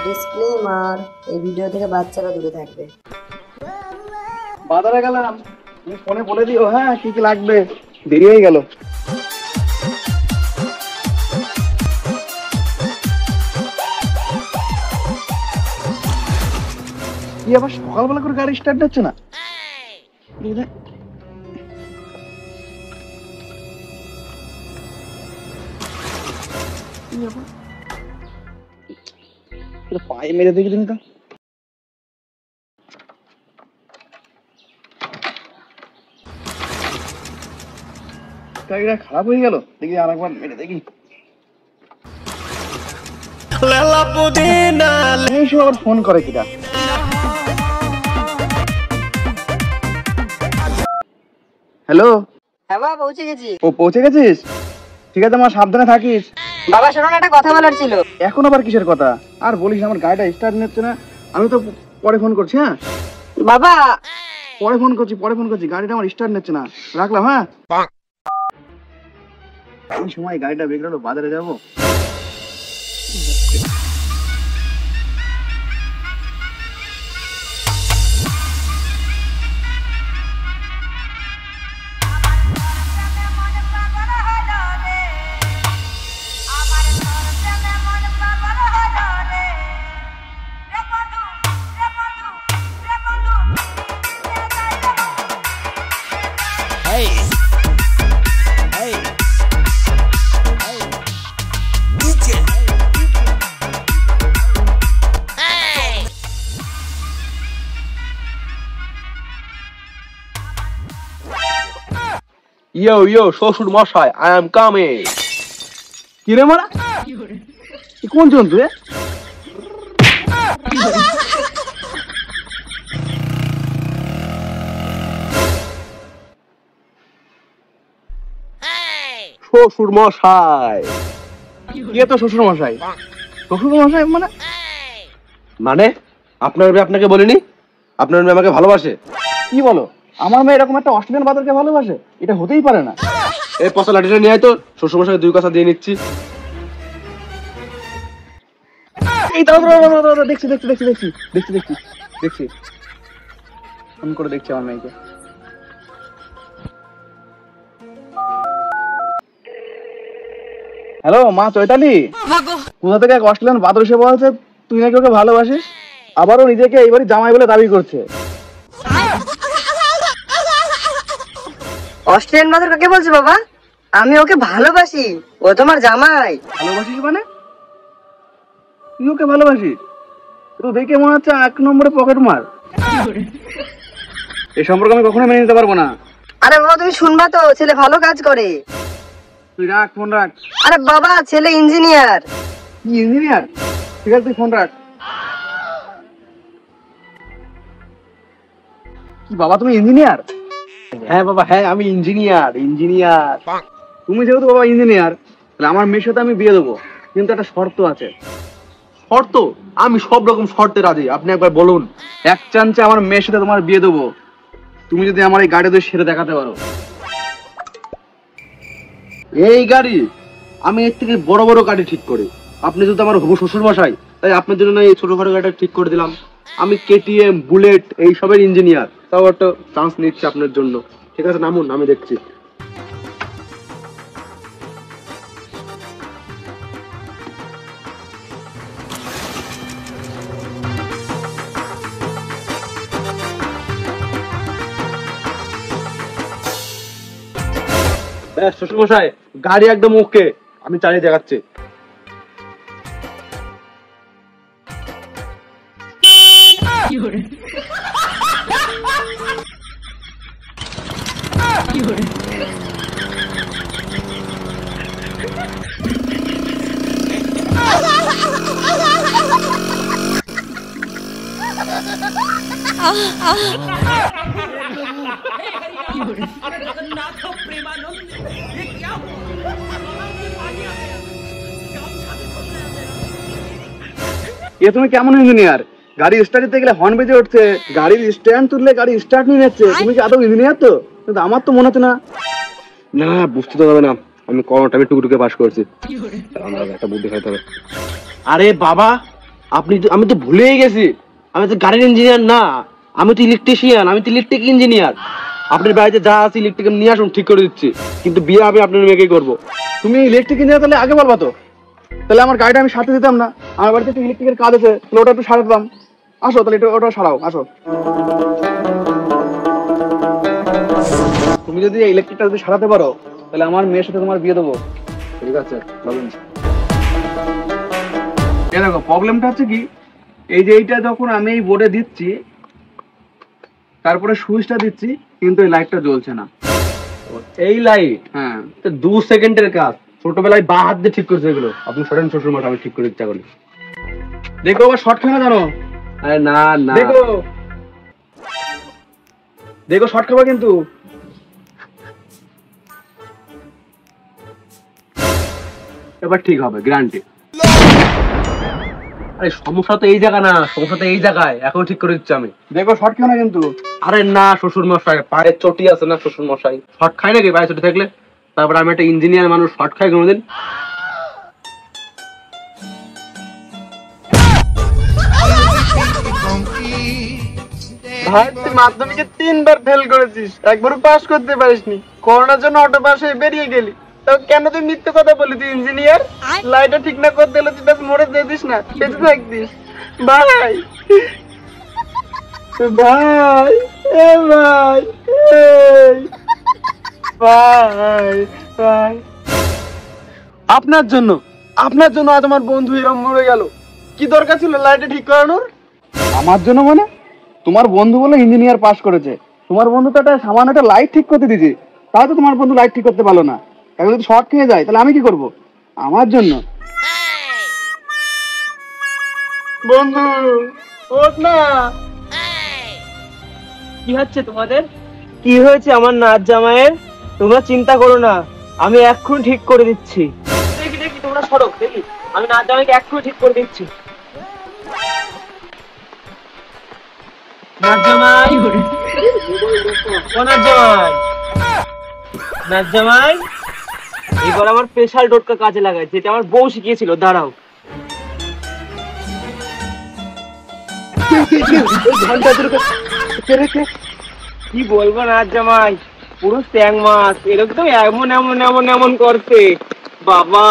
Disclaimer, এই video থেকে বাচ্চারা দূরে থাকবে। বাজারে গেলাম, তুমি ফোনে বলে দিও হ্যাঁ কি কি লাগবে, দেরি হয়ে গেল। কি আবার সকালবেলা করে গাড়ি স্টার্ট হচ্ছে না? পায়ে মেরে দেখি তুমি তো। গাড়িটা খারাপ হয়ে গেল, দেখি আরেকবার মেরে দেখি। আবার ফোন করে কিটা? হ্যালো। হ্যাঁ বাবা, পৌঁছে গেছি। ও পৌঁছে গেছিস? ঠিক আছে, আমার সাবধানে থাকিস। বাবা শোনো না, একটা কথা বলার ছিল। এখন আবার কিসের কথা? আর বলিস, আমার গাড়িটা স্টার্ট নিচ্ছে না। আমি তো পরে ফোন করছি। হ্যাঁ বাবা, পরে ফোন করছি, গাড়িটা আমার স্টার্ট নিচ্ছে না। রাখলাম। হ্যাঁ, এই সময় গাড়িটা বেরোলো, বাজারে যাবো। ইয়ো শ্বশুর মশাই, আই এম কামিং। কি রে মারা, কোন জন্তু রে? শ্বশুর মশাই। কে তো শ্বশুর মশাই? শ্বশুর মশাই মানে? মানে আপনার মেয়ে আপনাকে বলেনি আপনার মেয়ে আমাকে ভালোবাসে? কি বলো, আমার মেয়ে এরকম একটা অস্ট্রেলিয়ান বাদরকে ভালোবাসে? এটা হতেই পারে না। এই পচা লাঠিটা নিয়ে আয় তো, শ্বশুর মশাই 2 কথা দিয়ে নিচ্ছি। এই দাঁড়াও, দেখছি ফোন করে দেখছি আমার মেয়েকে। হ্যালো মা চৈতালি, কোথা থেকে এক অস্ট্রেলিয়ান বাদর এসে বলছে তুই নাকি ওকে ভালোবাসিস, আবারও নিজেকে এইবারই জামাই বলে দাবি করছে। অস্ট্রেলিয়ান বাদর কাকে বলছে বাবা? আমি ওকে ভালোবাসি, ও তোমার জামাই। ভালোবাসিস মানে? তুই ওকে ভালোবাসিস? তো দেখে মনে হচ্ছে 1 নম্বরে পকেট মার। এই সম্পর্ক আমি কখনো মেনে নিতে পারবো না। আরে বাবা তুমি শুনবা তো, ছেলে ভালো কাজ করে। তুই রাখ, ফোন রাখ। আরে বাবা, ছেলে ইঞ্জিনিয়ার। কি ইঞ্জিনিয়ার? ঠিক আছে তুই ফোন রাখ। কি বাবা তুমি ইঞ্জিনিয়ার? হ্যাঁ বাবা, হ্যাঁ আমি ইঞ্জিনিয়ার। তুমি যেহেতু বাবা ইঞ্জিনিয়ার, তাহলে আমার মেয়ের সাথে আমি বিয়ে দেবো, কিন্তু একটা শর্ত আছে। শর্ত? আমি সব রকম শর্তে রাজি, আপনি একবার বলুন। এক চান্সে আমার মেয়ের সাথে তোমার বিয়ে দেবো, তুমি যদি আমার এই গাড়ি সেরে দেখাতে পারো। এই গাড়ি? আমি এর থেকে বড় বড় গাড়ি ঠিক করি, আপনি যদি আমার হবু শ্বশুর মশাই, তাই আপনার জন্য এই ছোটখাটো গাড়িটা ঠিক করে দিলাম। আমি কেটিএম, বুলেট এই সবের ইঞ্জিনিয়ার, তাও একটা চান্স নিচ্ছি আপনার জন্য। ঠিক আছে নামুন, আমি দেখছি। শ্বশুর মশাই গাড়ি একদম ওকে, আমি চালিয়ে দেখাচ্ছি। এ তুমি কেমন ইঞ্জিনিয়ার? গাড়ি স্টার্ট দিতে গেলে হর্ন বেজে উঠছে, গাড়ির স্ট্যান্ড তুললে গাড়ি স্টার্ট নিয়ে যাচ্ছে। তুমি কি আদৌ ইঞ্জিনিয়ার? তো কিন্তু আমার তো মনে হচ্ছে না। না বুঝতে তো হবে না, আমি করোনাটা আমি টুকটুকে পাস করছি। আমার একটা বুদ্ধি খাইতে হবে। আরে বাবা, আমি তো ভুলেই গেছি, আমি তো গাড়ির ইঞ্জিনিয়ার না, আমি তো ইলেকট্রিশিয়ান, আমি তো ইলেকট্রিক ইঞ্জিনিয়ার। আপনার বাড়িতে যা আছে ইলেকট্রিক নিয়ে আসুন, ঠিক করে দিচ্ছি। কিন্তু বিয়ে আমি আপনার মেয়েকেই করবো। তুমি ইলেকট্রিক ইঞ্জিনিয়ার তাহলে আগে বলবা তো, তাহলে আমার গাড়িটা আমি সাথে দিতাম না। আমার বাড়িতে একটু ইলেকট্রিকের কাজ আছে, তাহলে ওটা একটু সারাতে দিতাম। আসো তাহলে এটা ওটা সারাও, আসো। তুমি যদি ইলেকট্রিকটা যদি সারাতে পারো তাহলে আমার মেয়ের সাথে তোমার বিয়ে দেবো। ঠিক আছে, চলুন। এই দেখো প্রবলেমটা হচ্ছে কি, এই যে এইটা যখন আমি এই বোর্ডে দিচ্ছি, তারপরে সুইচটা দিচ্ছি, কিন্তু এই লাইটটা জ্বলছে না। এই লাইট হ্যাঁ, 2 সেকেন্ডের কাজ, ছোটবেলায় বা হাত দিয়ে ঠিক করছে এগুলো। আপনি সরেন শ্বশুর মশাই, আমি ঠিক করে দিতে পারি। দেখো আবার শর্ট খাবে না জানো। আরে না না, দেখো দেখো শর্ট খাবা কিন্তু। এবার ঠিক হবে, গ্যারান্টি। আরে সমস্যা তো এই জায়গা না, সমস্যা তো এই জায়গায়, এখন ঠিক করে দিচ্ছি আমি। দেখো শর্ট খাবে না কিন্তু। আরে না শ্বশুর মশাই, পায়ের চটি আছে না শ্বশুর মশাই, শর্ট খাই নাকি পায়ের চটি থাকলে? তারপর আমি একটা ইঞ্জিনিয়ার মানুষ, শর্ট খাই কোনোদিন? ভাই তুই মাধ্যমিকে 3 বার ফেল করেছিস, একবারও পাস করতে পারিসনি। করোনার জন্য অটো পাস হয়ে বেরিয়ে গেলি, তো কেন তুই মিথ্যে কথা বলি? তুই ইঞ্জিনিয়ার, লাইটটা ঠিক না করতে হলে তুই তাকে মরে যেতিস না, বেঁচে থাকতিস। ভাই ভাই এ ভাই এই, ভাই ভাই আপনার জন্য আজ আমার বন্ধু এরকম মরে গেল। কি দরকার ছিল লাইটটা ঠিক করানোর? আমার জন্য মানে? তোমার বন্ধু বলে ইঞ্জিনিয়ার পাস করেছে, তোমার বন্ধু তো একটা সামান্য একটা লাইট ঠিক করতে দিয়েছে, তাহলে তো তোমার বন্ধু লাইট ঠিক করতে পারলো না। এখন যদি শর্ট খেয়ে যায় তাহলে আমি কি করব? আমার জন্য। বন্ধু ওঠ না। কি হচ্ছে তোমাদের? কি হয়েছে আমার নাচ জামাইয়ের? তোমরা চিন্তা করো না, আমি এক্ষুনি ঠিক করে দিচ্ছি। দেখি দেখি তোমরা সরো, দেখি আমি নাচ জামাইকে এক্ষুনি ঠিক করে দিচ্ছি। নাচ জামাই, ও নাচ জামাই, নাচ জামাই, এবার আমার স্পেশাল টোটকা কাজে লাগাই, যেটা আমার বউ শিখিয়েছিল। দাঁড়াও। কি বলবো নাচ জামাই, পুরো ট্যাং মাছ, এরকম এমন এমন এমন এমন করছে বাবা।